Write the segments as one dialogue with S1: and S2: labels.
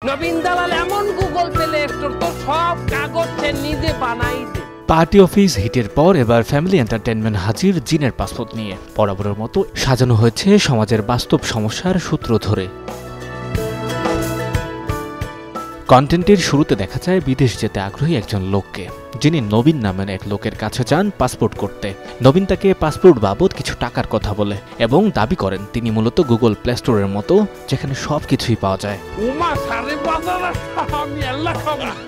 S1: নবীন দালাল এমন Google play store তো সব কাগজ সে নিজে বানাই দে।
S2: পার্টি অফিস হিটের পর এবার ফ্যামিলি এন্টারটেইনমেন্ট হাজির জিনের পাসপোর্ট নিয়ে। বরাবরের মতো সাজানো হয়েছে সমাজের বাস্তব সমস্যার সূত্র ধরে। কন্টেন্টের শুরুতে দেখা যায় বিদেশ যেতে আগ্রহী একজন লোককে, যিনি নবীন নামের এক লোকের কাছে যান পাসপোর্ট করতে। নবীন তাকে পাসপোর্ট বাবদ কিছু টাকার কথা বলে এবং দাবি করেন তিনি মূলত গুগল প্লে স্টোরের মতো, যেখানে সবকিছুই পাওয়া যায়।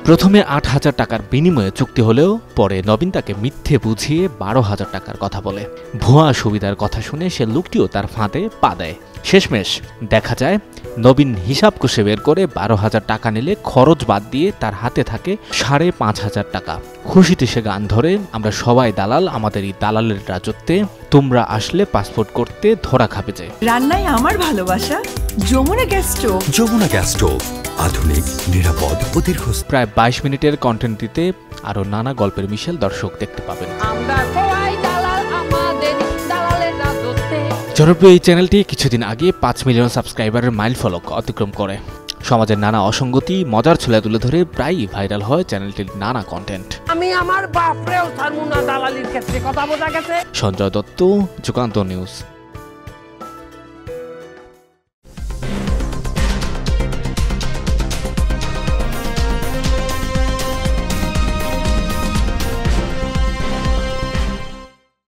S2: প্রথমে ৮,০০০ টাকার বিনিময়ে চুক্তি হলেও পরে নবীন তাকে মিথ্যে বুঝিয়ে ১২,০০০ টাকার কথা বলে। ভুয়া সুবিধার কথা শুনে সে লোকটিও তার ফাঁদে পা দেয়। শেষমেশ দেখা যায় নবীন হিসাব কষে বের করে ১২,০০০ টাকা নিলে খরচ বাদ দিয়ে তার হাতে থাকে ৫,৫০০ টাকা। খুশিতে সে গান ধরে, আমরা সবাই দালাল, আমাদের এই দালালের রাজত্বে, তোমরা আসলে পাসপোর্ট করতে ধরা খাবে যে।
S3: রান্নায় আমার ভালোবাসা Jamuna gas stove.
S4: Jamuna gas stove, আধুনিক, নিরাপদ ও দীর্ঘস্থায়ী।
S2: প্রায় ২২ মিনিটের কন্টেন্টটিতে আরও নানা গল্পের মিশেল দর্শক দেখতে পাবেন। জনপ্রিয় এই চ্যানেলটি কিছুদিন আগে ৫ মিলিয়ন সাবস্ক্রাইবারের মাইলফলক অতিক্রম করে। সমাজের নানা অসঙ্গতি মজার ছলে তুলে ধরে প্রায়ই ভাইরাল হয় চ্যানেলটির নানা কন্টেন্ট।
S1: আমি আমার বাপরেও ছাড়বো না দালালির ক্ষেত্রে, কথা বোঝা গেছে।
S2: সঞ্জয় দত্ত, যুগান্তর নিউজ।